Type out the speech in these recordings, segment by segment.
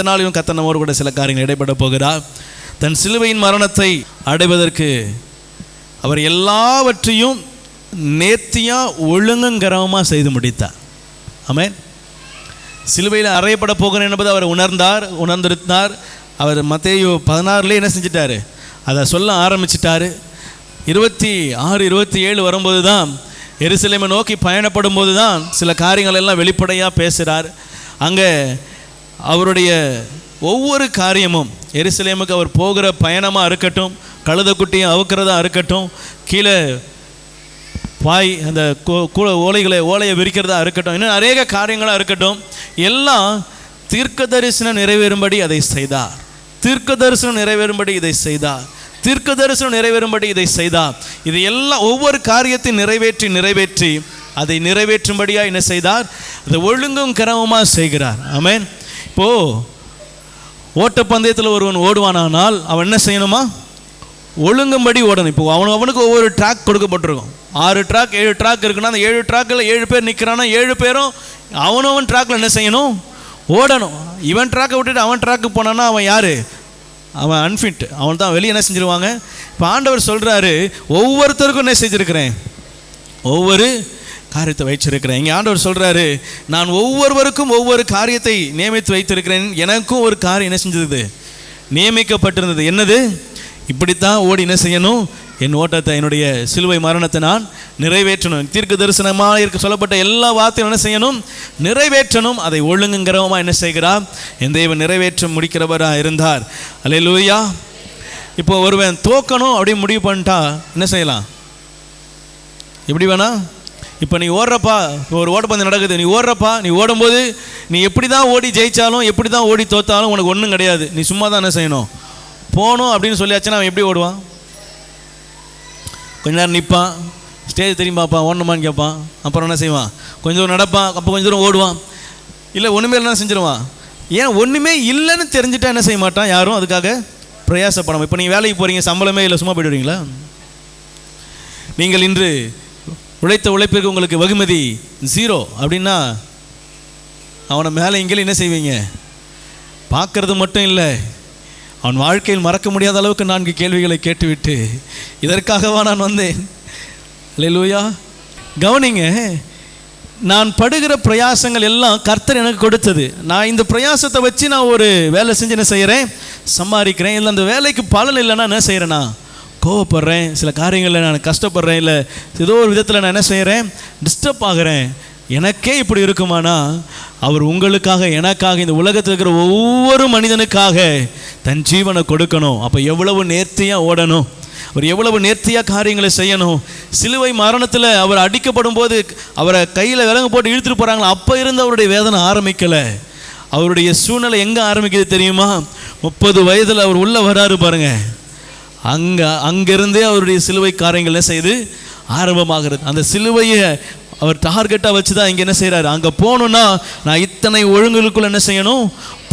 நாளிலும் கர்த்தர் நம்மோடு கூட சில காரியங்கள் இடைப்பட போகிறார். தன் சிலுவையின் மரணத்தை அடைவதற்கு அவர் எல்லாவற்றையும் நேர்த்தியாக ஒழுங்குங்கரமாக செய்து முடித்தார். ஆமென். சிலுவையில் அறையப்பட போகிறேன் என்பதை அவர் உணர்ந்திருந்தார். அவர் மத்தேயு 16 என்ன செஞ்சிட்டாரு, அதை சொல்ல ஆரம்பிச்சிட்டாரு. 26, 27 வரும்போது தான், எருசலேமை நோக்கி பயணப்படும் போது தான் சில காரியங்கள் எல்லாம் வெளிப்படையாக பேசுகிறார். அங்கே அவருடைய ஒவ்வொரு காரியமும், எருசலேமுக்கு அவர் போகிற பயணமாக இருக்கட்டும், கழுதைக்குட்டியை அவுக்கிறதா இருக்கட்டும், கீழே பாய் அந்த ஓலையை விரிக்கிறதா இருக்கட்டும், இன்னும் அநேக காரியங்களாக இருக்கட்டும், எல்லாம் தீர்க்க தரிசனம் நிறைவேறும்படி அதை செய்தார். தீர்க்க தரிசனம் நிறைவேறும்படி இதை செய்தார். தீர்க்க தரிசனம் நிறைவேறும்படி இதை செய்தார். இது எல்லாம் ஒவ்வொரு காரியத்தை நிறைவேற்றி அதை நிறைவேற்றும்படியாக என்ன செய்தார், அதை ஒழுங்கும் கிரமமாக செய்கிறார். ஆமென். இப்போது ஓட்டப்பந்தயத்தில் ஒருவன் ஓடுவானால் அவன் என்ன செய்யணுமா, ஒழுங்கும்படி ஓடணும். இப்போ அவனுக்கு ஒவ்வொரு ட்ராக் கொடுக்கப்பட்டிருக்கும். 6 ட்ராக் 7 ட்ராக் இருக்குன்னா அந்த 7 ட்ராக்கில் 7 பேர் நிற்கிறான்னா 7 பேரும் அவனவன் ட்ராக்கில் என்ன செய்யணும், ஓடணும். இவன் ட்ராக்கை விட்டுட்டு அவன் ட்ராக்கு போனான்னா அவன் யார், அவன் அன்ஃபிட், அவன் தான் வெளியே என்ன செஞ்சிருவாங்க. இப்போ ஆண்டவர் சொல்கிறாரு, ஒவ்வொருத்தருக்கும் என்ன செஞ்சுருக்கிறேன், ஒவ்வொரு காரியத்தை வைச்சிருக்கிறேன். இங்கே ஆண்டவர் சொல்கிறாரு, நான் ஒவ்வொருவருக்கும் ஒவ்வொரு காரியத்தை நியமித்து வைத்திருக்கிறேன். எனக்கும் ஒரு காரியம் என்ன செஞ்சது, நியமிக்கப்பட்டிருந்தது. என்னது, இப்படித்தான் ஓடி என்ன செய்யணும், என் ஓட்டத்தை, என்னுடைய சிலுவை மரணத்தை நான் நிறைவேற்றணும். தீர்க்க தரிசனமாக இருக்க சொல்லப்பட்ட எல்லா வார்த்தையும் என்ன செய்யணும், நிறைவேற்றணும். அதை ஒழுங்குங்கிறவமாக என்ன செய்கிறார், என் தேவன் நிறைவேற்ற முடிக்கிறவராக இருந்தார். அல்லேலூயா. இப்போ ஒருவன் தோக்கணும் அப்படின்னு முடிவு பண்ணிட்டா என்ன செய்யலாம், எப்படி வேணா. இப்போ நீ ஓடுறப்பா, ஒரு ஓட்டப்பந்தயம் நடக்குது, நீ ஓடுறப்பா, நீ ஓடும்போது நீ எப்படி தான் ஓடி ஜெயித்தாலும் எப்படி தான் ஓடி தோத்தாலும் உனக்கு ஒன்றும் கிடையாது. நீ சும்மா தான் என்ன செய்யணும், போகணும் அப்படின்னு சொல்லியாச்சுன்னா அவன் எப்படி ஓடுவான், கொஞ்ச நேரம் நிற்பான், ஸ்டேஜ் தெரியும் பார்ப்பான், ஓடணுமான்னு கேட்பான், அப்புறம் என்ன செய்வான், கொஞ்சம் தூரம் நடப்பான், அப்போ கொஞ்சம் தூரம் ஓடுவான். இல்லை ஒன்றுமே இல்லைன்னா செஞ்சிருவான். ஏன், ஒன்றுமே இல்லைன்னு தெரிஞ்சுட்டா என்ன செய்ய மாட்டான் யாரும் அதுக்காக பிரயாசப்படாமல். இப்போ நீங்கள் வேலைக்கு போகிறீங்க, சம்பளமே இல்லை, சும்மா போய்டுவீங்களா? நீங்கள் இன்று உழைத்த உழைப்பிற்கு உங்களுக்கு வெகுமதி 0 அப்படின்னா அவனை மேலே இங்கே என்ன செய்வீங்க, பார்க்கறது மட்டும் இல்லை, அவன் வாழ்க்கையில் மறக்க முடியாத அளவுக்கு 4 கேள்விகளை கேட்டுவிட்டு, இதற்காகவா நான் வந்தேன். அல்லேலூயா. கவனிங்க, நான் படுகிற பிரயாசங்கள் எல்லாம் கர்த்தர் எனக்கு கொடுத்தது. நான் இந்த பிரயாசத்தை வச்சு நான் ஒரு வேலை செஞ்சு என்ன செய்கிறேன், சம்பாதிக்கிறேன். இல்லை அந்த வேலைக்கு பலன் இல்லைன்னா என்ன செய்கிறேன்னா கோவப்படுறேன், சில காரியங்களில் நான் கஷ்டப்படுறேன், இல்லை ஏதோ ஒரு விதத்தில் நான் என்ன செய்கிறேன், டிஸ்டர்ப் ஆகிறேன். எனக்கே இப்படி இருக்குமானா அவர் உங்களுக்காக, எனக்காக, இந்த உலகத்தில் இருக்கிற ஒவ்வொரு மனிதனுக்காக தன் ஜீவனை கொடுக்கணும். அப்போ எவ்வளவு நேர்த்தியாக ஓடணும், அவர் எவ்வளவு நேர்த்தியாக காரியங்களை செய்யணும். சிலுவை மரணத்தில் அவர் அடிக்கப்படும் போது அவரை கையில் விலங்கு போட்டு இழுத்துட்டு போகிறாங்களா, அப்போ இருந்து அவருடைய வேதனை ஆரம்பிக்கலை. அவருடைய சூழ்நிலை எங்கே ஆரம்பிக்குது தெரியுமா, 30 வயதில் அவர் உள்ளே வராரு பாருங்க, அங்கிருந்தே அவருடைய சிலுவை காரியங்கள் செய்து ஆரம்பமாகிறது. அந்த சிலுவையை அவர் டார்கெட்டாக வச்சு தான் இங்கே என்ன செய்கிறாரு, அங்கே போகணுன்னா நான் இத்தனை ஒழுங்குகளுக்குள்ள என்ன செய்யணும்,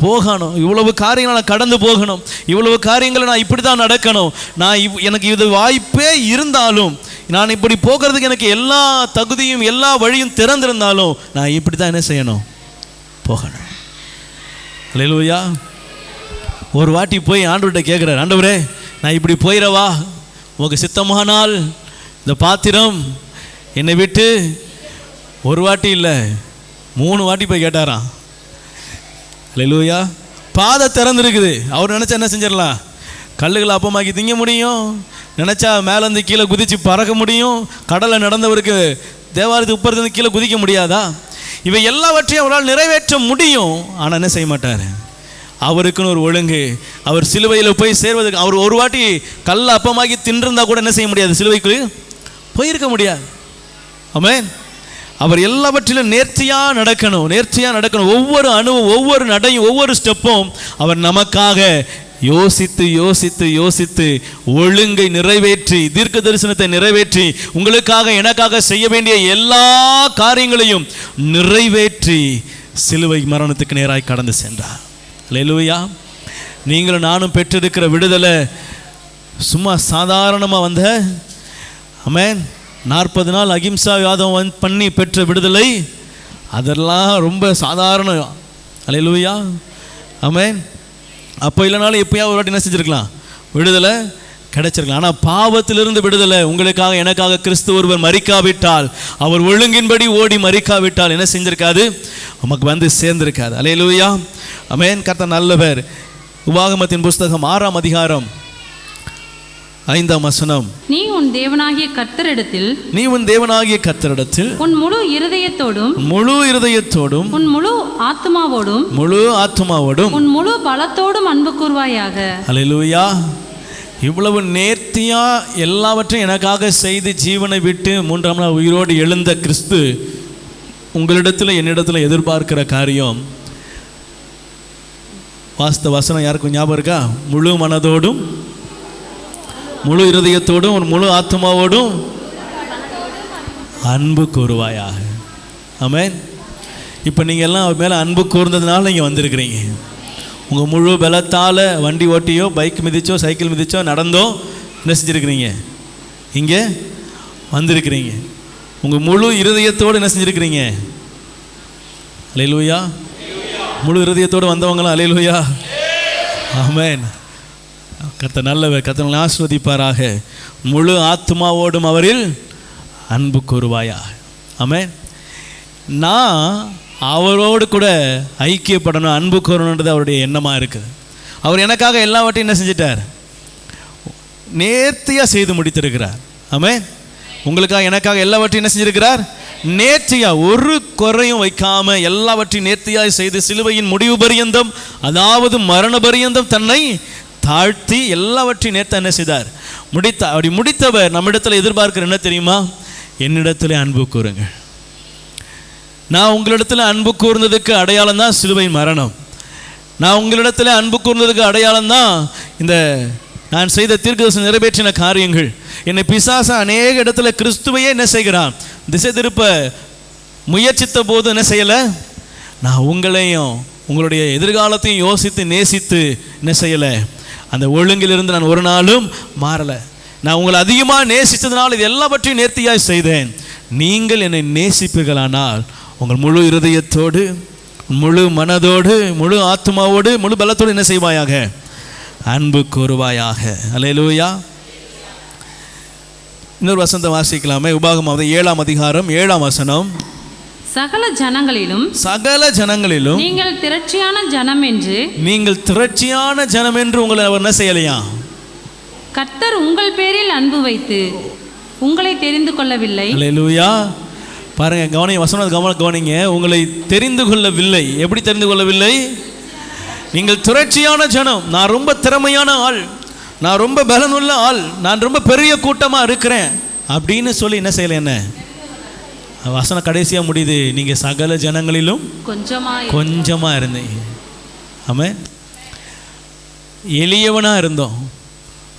போகணும். இவ்வளவு காரியங்களை நான் கடந்து போகணும், இவ்வளவு காரியங்களை நான் இப்படி தான் நடக்கணும். நான் எனக்கு இது வாய்ப்பே இருந்தாலும், நான் இப்படி போகிறதுக்கு எனக்கு எல்லா தகுதியும் எல்லா வழியும் திறந்திருந்தாலும் நான் இப்படி தான் என்ன செய்யணும், போகணும். அல்லேலூயா. ஒரு வாட்டி போய் ஆண்டவர்கிட்ட கேட்குறாரு, ஆண்டவரே நான் இப்படி போயிடவா, உனக்கு சித்தமானால் இந்த பாத்திரம் என்னை விட்டு, ஒரு வாட்டி இல்லை 3 வாட்டி போய் கேட்டாராம். அல்லேலூயா. பாதை திறந்துருக்குது. அவர் நினச்சா என்ன செஞ்சிடலாம், கல்லுகளை அப்பமாக்கி திங்க முடியும், நினச்சா மேலேருந்து கீழே குதித்து பறக்க முடியும். கடலை நடந்தவருக்கு தேவாலயத்துக்கு உப்பறதுலேருந்து கீழே குதிக்க முடியாதா? இவை எல்லாவற்றையும் அவரால் நிறைவேற்ற முடியும். ஆனால் என்ன செய்ய மாட்டார், அவருக்குன்னு ஒரு ஒழுங்கு. அவர் சிலுவையில் போய் சேர்வதற்கு, அவர் ஒரு வாட்டி கல்லை அப்பமாக்கி தின்றிருந்தா கூட என்ன செய்ய முடியாது, சிலுவைக்கு போயிருக்க முடியாது. ஆமென். அவர் எல்லாவற்றிலும் நேர்த்தியாக நடக்கணும், நேர்த்தியாக நடக்கணும். ஒவ்வொரு அணுவும், ஒவ்வொரு நடையும், ஒவ்வொரு ஸ்டெப்பும் அவர் நமக்காக யோசித்து யோசித்து யோசித்து ஒழுங்கை நிறைவேற்றி, தீர்க்க தரிசனத்தை நிறைவேற்றி, உங்களுக்காக எனக்காக செய்ய வேண்டிய எல்லா காரியங்களையும் நிறைவேற்றி சிலுவை மரணத்துக்கு நேராய் கடந்து சென்றார். அல்லேலூயா. நீங்களும் நானும் பெற்றிருக்கிற விடுதலை சும்மா சாதாரணமாக வந்த, ஆமென், 40 நாள் அகிம்சா வாதம் பண்ணி பெற்ற விடுதலை, அதெல்லாம் ரொம்ப சாதாரண. அல்லேலூயா. ஆமென். அப்போ இல்லைனாலும் எப்பயாவது ஒரு வாட்டி என்ன செஞ்சுருக்கலாம், விடுதலை கிடைச்சிருக்கலாம். ஆனால் பாவத்திலிருந்து விடுதலை உங்களுக்காக எனக்காக கிறிஸ்து ஒருவர் மரிக்காவிட்டால், அவர் ஒழுங்கின்படி ஓடி மரிக்காவிட்டால் என்ன செஞ்சிருக்காது, நமக்கு வந்து சேர்ந்திருக்காது. அல்லேலூயா, ஆமென். கர்த்தர் நல்லவர். உபாகமத்தின் புஸ்தகம் 6ஆம் அதிகாரம் 5ஆம் வசனம். நீ உன் தேவனாகிய கர்த்தரிடத்தில் உன் முழு இருதயத்தோடும் உன் முழு ஆத்துமாவோடும் உன் முழு பலத்தோடும் அன்பு கூர்வாயாக. அல்லேலூயா. இவ்வளவு நேர்த்தியா எல்லாவற்றையும் எனக்காக செய்து ஜீவனை விட்டு 3ஆம் நாள் உயிரோடு எழுந்த கிறிஸ்து உங்களிடத்தில் என்னிடத்தில் எதிர்பார்க்கிற காரியம், வாஸ்த வசனம் யாருக்கும் ஞாபகம் இருக்கா? முழு மனதோடும் முழு இருதயத்தோடும் ஒரு முழு ஆத்மாவோடும் அன்பு கூறுவாயாக. ஆமென். இப்போ நீங்கள் எல்லாம் அவர் மேலே அன்பு கூர்ந்ததுனால நீங்கள் வந்திருக்கிறீங்க. உங்கள் முழு பலத்தால் வண்டி ஓட்டியோ பைக் மிதிச்சோ சைக்கிள் மிதிச்சோ நடந்தோ என்ன செஞ்சுருக்கிறீங்க, இங்கே வந்திருக்கிறீங்க. உங்கள் முழு இருதயத்தோடு என்ன செஞ்சுருக்கிறீங்க? அல்லேலூயா. முழு இருதயத்தோடு வந்தவங்களாம் அல்லேலூயா, ஆமென். கர்த்தர் நல்லவர், கர்த்தர் ஆசீர்வதிப்பாராக. முழு ஆத்மாவோடும் அவரில் அன்பு கூறுவாயாக. ஆமென். நான் அவரோடு கூட ஐக்கியப்படணும், அன்பு கூறணுன்றது அவருடைய எண்ணமாக இருக்குது. அவர் எனக்காக எல்லாவற்றையும் என்ன செஞ்சிட்டார், நேர்த்தியாக செய்து முடித்திருக்கிறார். ஆமென். உங்களுக்காக எனக்காக எல்லாவற்றையும் என்ன செஞ்சிருக்கிறார், நேர்த்தியாக ஒரு குறையும் வைக்காம எல்லாவற்றையும் நேர்த்தியாக செய்து சிலுவையின் முடிவு பரியந்தம், அதாவது மரண பரியந்தம் தன்னை தாழ்த்தி எல்லாவற்றையும் நேர்த்த என்ன செய்தார், முடித்தார். அப்படி முடித்தவர் நம்மிடத்தில் எதிர்பார்க்கிற என்ன தெரியுமா? என்னிடத்தில் அன்பு கூறுங்க. நான் உங்களிடத்தில் அன்பு கூர்ந்ததுக்கு அடையாளம் தான் சிலுவையின் மரணம். நான் உங்களிடத்தில் அன்பு கூர்ந்ததுக்கு அடையாளம் தான் இந்த நான் செய்த தீர்க்கதரிசனம் நிறைவேற்றின காரியங்கள். என்னை பிசாசு அநேக இடத்துல கிறிஸ்துவையே என்ன செய்கிறான், திசை திருப்ப முயற்சித்த போது என்ன செய்யலை, நான் உங்களையும் உங்களுடைய எதிர்காலத்தையும் யோசித்து நேசித்து என்ன செய்யலை, அந்த ஒழுங்கிலிருந்து நான் ஒரு நாளும் மாறலை. நான் உங்களை அதிகமாக நேசித்ததுனால இது எல்லாவற்றையும் நேர்த்தியாக செய்தேன். நீங்கள் என்னை நேசிப்பீர்களானால் உங்கள் முழு இருதயத்தோடு முழு மனதோடு முழு ஆத்மாவோடு முழு பலத்தோடு என்ன செய்வாயாக, அன்பு கூறுவாயாக. அல்லேலூயா. இன்னொரு வசனத்தை வாசிக்கலாமே. உபாகமம் 7ஆம் அதிகாரம் 7ஆம் வசனம். சகல ஜனங்களிலும் நீங்கள் திரட்சியான ஜனம் என்று உங்களை அவர் என்ன செய்யலையா, கர்த்தர் உங்கள் பேரில் அன்பு வைத்து உங்களை தெரிந்து கொள்ளவில்லை. அல்லேலூயா. பாருங்க, கவனிங்க, வசனம் கவனிங்க. உங்களை தெரிந்து கொள்ளவில்லை. எப்படி தெரிந்து கொள்ளவில்லை? நீங்கள் திரட்சியான ஜனம், நான் ரொம்ப திறமையான ஆள், நான் ரொம்ப பலனுள்ள ஆள், நான் ரொம்ப பெரிய கூட்டமாக இருக்கிறேன் அப்படின்னு சொல்லி என்ன செய்யலை. என்ன வசனம் கடைசியாக முடியுது, நீங்கள் சகல ஜனங்களிலும் கொஞ்சமாக இருந்தீங்க. ஆமென். எளியவனாக இருந்தோம்,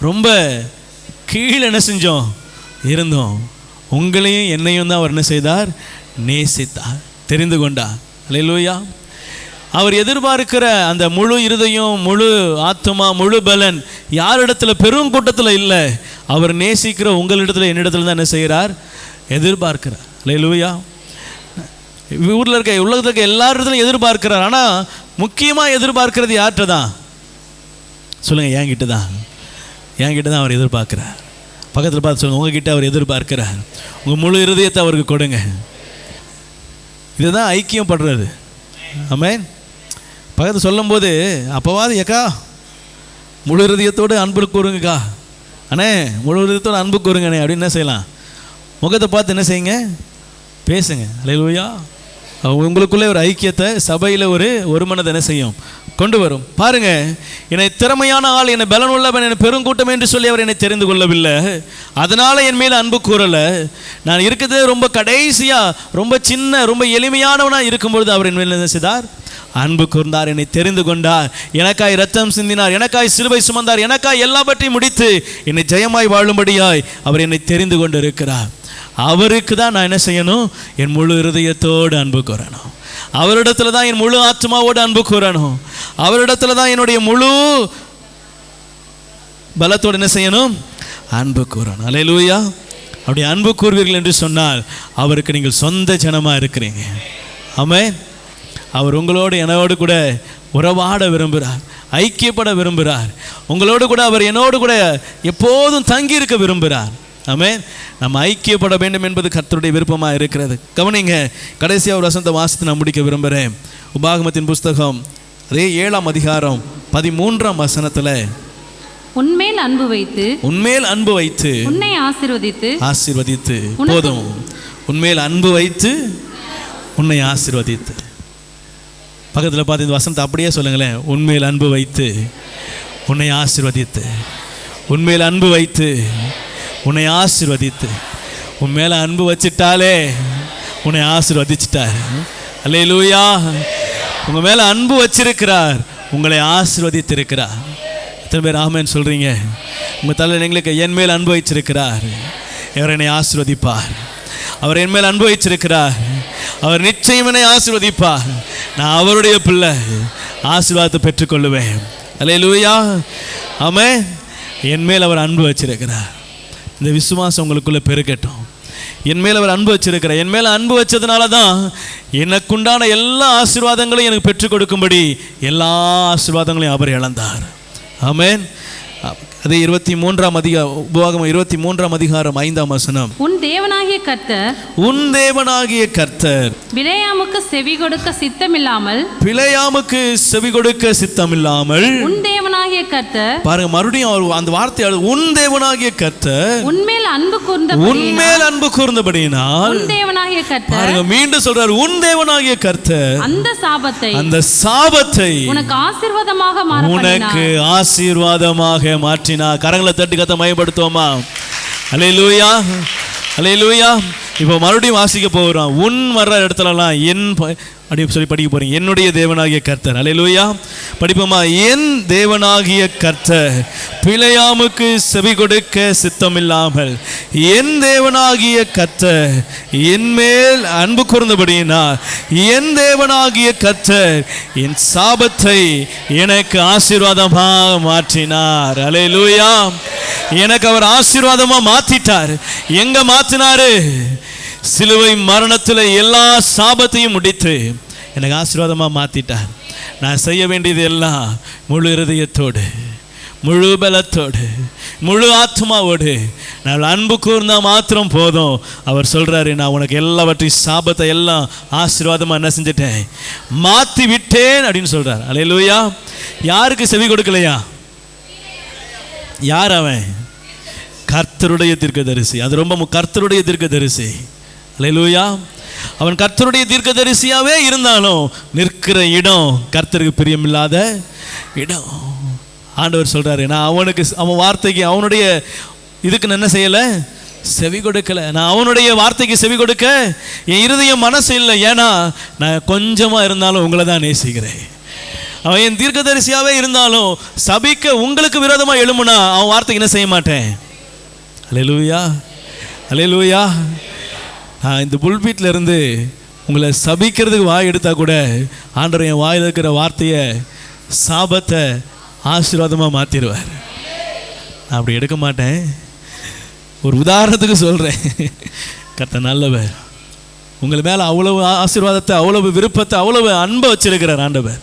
ரொம்ப கீழே என்ன செஞ்சோம் இருந்தோம். உங்களையும் என்னையும் தான் அவர் என்ன செய்தார், நேசித்தார், தெரிந்து கொண்டார். அல்லேலூயா. அவர் எதிர்பார்க்கிற அந்த முழு இருதயம் முழு ஆத்மா முழு பலன் யாரிடத்துல, பெரும் கூட்டத்தில் இல்லை, அவர் நேசிக்கிற உங்களிடத்துல என்னிடத்துல தான் என்ன செய்கிறார், எதிர்பார்க்கிறார். அல்லேலூயா. ஊரில் இருக்க உலகத்தில் இருக்க எல்லாரிடத்துலையும் எதிர்பார்க்கிறார். ஆனால் முக்கியமாக எதிர்பார்க்கிறது யார்கிட்ட தான் சொல்லுங்கள்? என்கிட்ட தான் அவர் எதிர்பார்க்கிறார். பக்கத்தில் பார்த்து சொல்லுங்கள், உங்ககிட்ட அவர் எதிர்பார்க்கிறார். உங்கள் முழு இருதயத்தை அவருக்கு கொடுங்க. இதுதான் ஐக்கியம் படுறது. ஆமென். பக்கத்தில் சொல்லும்போது அப்போவாது ஏக்கா முழு இருதயத்தோடு அன்பு கூறுங்கக்கா, அண்ணே முழு இருதயத்தோடு அன்பு கூறுங்கண்ணே அப்படின்னு என்ன செய்யலாம், முகத்தை பார்த்து என்ன செய்யுங்க, பேசுங்க. அல்லேலூயா. உங்களுக்குள்ளே ஒரு ஐக்கியத்தை சபையில் ஒரு மனதை என்ன செய்யும், கொண்டு வரும். பாருங்க, என்னை திறமையான ஆள், என்னை பலன் உள்ளவன், என்னை பெருங்கூட்டம் என்று சொல்லி அவர் என்னை தெரிந்து கொள்ளவில்லை. அதனால என் மேல் அன்பு கூறலை. நான் இருக்கிறது ரொம்ப கடைசியாக ரொம்ப சின்ன ரொம்ப எளிமையானவனாக இருக்கும்பொழுது அவர் என் மேல் என்ன செய்தார், அன்பு கூர்ந்தார், என்னை தெரிந்து கொண்டார், எனக்காய் ரத்தம் சிந்தினார், எனக்காய் சிலுவை சுமந்தார், எனக்காய் எல்லாவற்றையும் முடித்து என்னை ஜெயமாய் வாழும்படியாய் அவர் என்னை தெரிந்து கொண்டு இருக்கிறார். அவருக்கு தான் நான் என்ன செய்யணும், என் முழு இருதயத்தோடு அன்பு கூறணும். அவரிடத்துல தான் என் முழு ஆத்மாவோடு அன்பு கூறணும். அவரிடத்துல தான் என்னுடைய முழு பலத்தோடு என்ன செய்யணும், அன்பு கூறணும். அல்லேலூயா. அப்படி அன்பு கூறுவீர்கள் என்று சொன்னால் அவருக்கு நீங்கள் சொந்த ஜனமாக இருக்கிறீங்க. ஆமென். அவர் உங்களோடு என்னோடு கூட உறவாட விரும்புகிறார், ஐக்கியப்பட விரும்புகிறார். உங்களோடு கூட அவர் என்னோடு கூட எப்போதும் தங்கி இருக்க விரும்புகிறார். ஆமென். நம்ம ஐக்கியப்பட வேண்டும் என்பது கர்த்தருடைய விருப்பமாக இருக்கிறது. கவனிங்க, கடைசியாக ஒரு வசனத்தை வாசித்து நான் முடிக்க விரும்புகிறேன். உபாகமத்தின் புஸ்தகம் அதே 7ஆம் அதிகாரம் 13ஆம் வசனத்தில், உன்மேல் அன்பு வைத்து உன்னை ஆசீர்வதித்து போதும். உன்மேல் அன்பு வைத்து உன்னை ஆசீர்வதித்து. பக்கத்தில் பார்த்து இந்த வசனத்தை அப்படியே சொல்லுங்களேன். உன்மேல் அன்பு வைத்து உன்னை ஆசீர்வதித்து, உன்மேல் அன்பு வைத்து உன்னை ஆசீர்வதித்து. உன் மேலே அன்பு வச்சிட்டாலே உன்னை ஆசீர்வதிச்சிட்டார். அல்லேலூயா. உங்கள் மேலே அன்பு வச்சிருக்கிறார், உங்களை ஆசீர்வதித்திருக்கிறார். எத்தனை பேர் ஆமென் சொல்கிறீங்க? உங்கள் தலைவர் எங்களுக்கு என் மேல் அன்பு வச்சிருக்கிறார், அவர் என்னை ஆசீர்வதிப்பார். அவர் என் மேல் அன்பு வச்சிருக்கிறார், அவர் நிச்சயம் என்னை ஆசீர்வதிப்பார். நான் அவருடைய பிள்ளை, ஆசீர்வாதத்தை பெற்றுக்கொள்ளுவேன். அல்லேலூயா. ஆமென். என் மேல் அவர் அன்பு வச்சிருக்கிறார். இந்த விசுவாசம் உங்களுக்குள்ளே பெருகட்டும். என் மேல் அவர் அன்பு வச்சிருக்கிறார். என் மேலே அன்பு வச்சதுனால தான் எனக்குண்டான எல்லா ஆசீர்வாதங்களையும் எனக்கு பெற்றுக் கொடுக்கும்படி எல்லா ஆசீர்வாதங்களையும் அவர் இழந்தார். ஆமென். அதே 23ஆம் அதிகாரம், உபாகமம் 23ஆம் அதிகாரம் 5ஆம் வசனம், உன் தேவனாகிய கர்த்தர் பிலேயாமுக்கு செவி கொடுக்க சித்தமில்லாமல் உன் தேவனாகிய கர்த்தர், பாருங்க மறுபடியும் அந்த வார்த்தை, உன் தேவனாகிய கர்த்தர் உன்மேல் அன்பு கூர்ந்தபடியினால் உன் தேவனாகிய கர்த்தர், பாருங்க மீண்டும் சொல்றார், உன் தேவனாகிய கர்த்தர் அந்த சாபத்தை உனக்கு ஆசீர்வாதமாக மாற்றினார். கரங்களை தட்டி கத்த மயப்படுத்துவோமா? அல்லேலூயா, அல்லேலூயா. இப்போ மறுபடியும் வாசிக்க போகிறோம். உன் வர்ற இடத்துலலாம் என் அப்படி சொல்லி படிக்க போறீங்க. என்னுடைய தேவனாகிய கர்த்தர். அல்லேலூயா. படிப்போமா? என் தேவனாகிய கர்த்தர் பிலேயாமுக்கு செவி கொடுக்க சித்தமில்லாமல் என் தேவனாகிய கர்த்தர் என் மேல் அன்பு கூர்ந்தபடியினால் என் தேவனாகிய கர்த்தர் என் சாபத்தை எனக்கு ஆசீர்வாதமாக மாற்றினார். அல்லேலூயா. எனக்கு அவர் ஆசீர்வாதமாக மாற்றிட்டார். எங்க மாற்றினாரு? சிலுவை மரணத்தில் எல்லா சாபத்தையும் முடித்து எனக்கு ஆசீர்வாதமாக மாற்றிட்டார். நான் செய்ய வேண்டியது எல்லாம் முழு இருதயத்தோடு, முழு பலத்தோடு, முழு ஆத்மாவோடு நான் அன்பு கூர்ந்தா மாத்திரம் போதும். அவர் சொல்கிறாரு, நான் உனக்கு எல்லாவற்றையும் சாபத்தை எல்லாம் ஆசீர்வாதமாக என்ன செஞ்சிட்டேன், மாற்றி விட்டேன் அப்படின்னு சொல்கிறார். அல்லேலூயா. யாருக்கு செவி கொடுக்கலையா? யார் அவன்? கர்த்தருடைய தீர்க்கதரிசி. அது ரொம்ப கர்த்தருடைய தீர்க்கதரிசி. அல்லேலூயா. அவன் கர்த்தருடைய தீர்க்கதரிசியாவே இருந்தாலும் நிற்கிற இடம் கர்த்தருக்கு பிரியமில்லாத இடம். ஆண்டவர் சொல்றாரு, நான் அவன் வார்த்தைக்கு, அவனுடைய இதுக்கு நான் என்ன செய்யலை, செவி கொடுக்கலை. நான் அவனுடைய வார்த்தைக்கு செவி கொடுக்க என் இருதயம் மனசு இல்லை. ஏன்னா நான் கொஞ்சமாக இருந்தாலும் உங்களை தான் நேசிக்கிறேன். அவன் என் தீர்க்கதரிசியாவே இருந்தாலும் சபிக்க உங்களுக்கு விரோதமாக எழும்புனா அவன் வார்த்தைக்கு என்ன செய்ய மாட்டேன். அல்லேலூயா, அல்லேலூயா. நான் இந்த புல்பீட்டில் இருந்து உங்களை சபிக்கிறதுக்கு வாய் எடுத்தால் கூட ஆண்டவர் என் வாயில் இருக்கிற வார்த்தையை, சாபத்தை ஆசீர்வாதமாக மாற்றிடுவார். நான் அப்படி எடுக்க மாட்டேன். ஒரு உதாரணத்துக்கு சொல்கிறேன். கர்த்தர் நல்லவர். உங்கள் மேலே அவ்வளவு ஆசீர்வாதத்தை, அவ்வளவு விருப்பத்தை, அவ்வளவு அன்பை வச்சிருக்கிறார் ஆண்டவர்.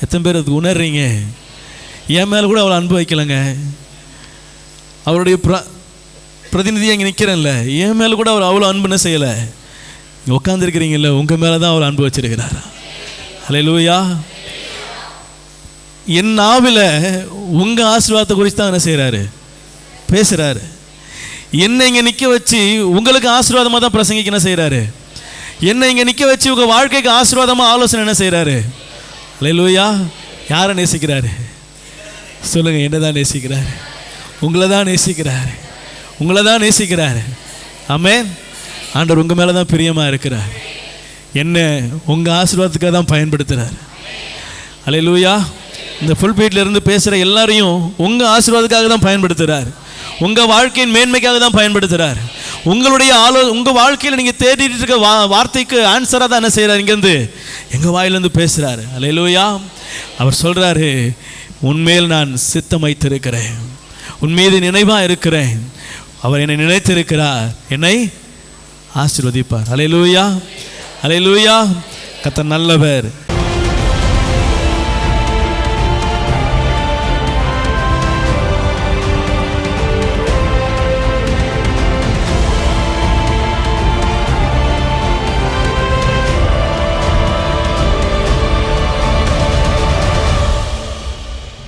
எத்தனை பேர் அதுக்கு உணர்றீங்க? என் மேலே கூட அவ்வளோ அன்பு வைக்கலைங்க. அவருடைய பிரதிநிதியாக இங்கே நிற்கிறேன்ல, என் மேலே கூட அவர் அவ்வளோ அன்பு என்ன செய்யலை. இங்கே உட்காந்துருக்கிறீங்கல்ல, உங்கள் மேலே தான் அவர் அன்பு வச்சிருக்கிறார். அல்லேலூயா. என் நாவில் உங்கள் ஆசீர்வாதத்தை குறித்து தான் என்ன செய்கிறாரு, பேசுகிறாரு. என்னை இங்கே நிற்க வச்சு உங்களுக்கு ஆசீர்வாதமாக தான் பிரசங்கிக்க என்ன செய்கிறாரு. என்னை இங்கே நிற்க வச்சு உங்கள் வாழ்க்கைக்கு ஆசீர்வாதமாக ஆலோசனை என்ன செய்கிறாரு. அல்லேலூயா. யாரை நேசிக்கிறாரு சொல்லுங்கள்? என்ன தான் நேசிக்கிறார்? உங்களை தான் நேசிக்கிறார், உங்களை தான் நேசிக்கிறார். ஆமென். ஆண்டவர் உங்கள் மேலே தான் பிரியமாக இருக்கிறார். என்ன உங்கள் ஆசீர்வாதத்துக்காக தான் பயன்படுத்துகிறார். அல்லேலூயா. இந்த புல்பீட்டில் இருந்து பேசுகிற எல்லாரையும் உங்கள் ஆசீர்வாதத்துக்காக தான் பயன்படுத்துகிறார். உங்கள் வாழ்க்கையின் மேன்மைக்காக தான் பயன்படுத்துகிறார். உங்களுடைய உங்கள் வாழ்க்கையில் நீங்கள் தேடிட்டு இருக்க வார்த்தைக்கு ஆன்சராக தான் என்ன செய்கிறார், இங்கேருந்து எங்கள் வாயிலேருந்து பேசுகிறார். அல்லேலூயா. அவர் சொல்கிறாரு, உன்மேல் நான் சித்தம் வைத்திருக்கிறேன், உன் மீது நினைவாக இருக்கிறேன். அவர் என்னை நினைத்திருக்கிறார், என்னை ஆசீர்வதிப்பார். அல்லேலூயா, அல்லேலூயா. கர்த்தர் நல்லவர்.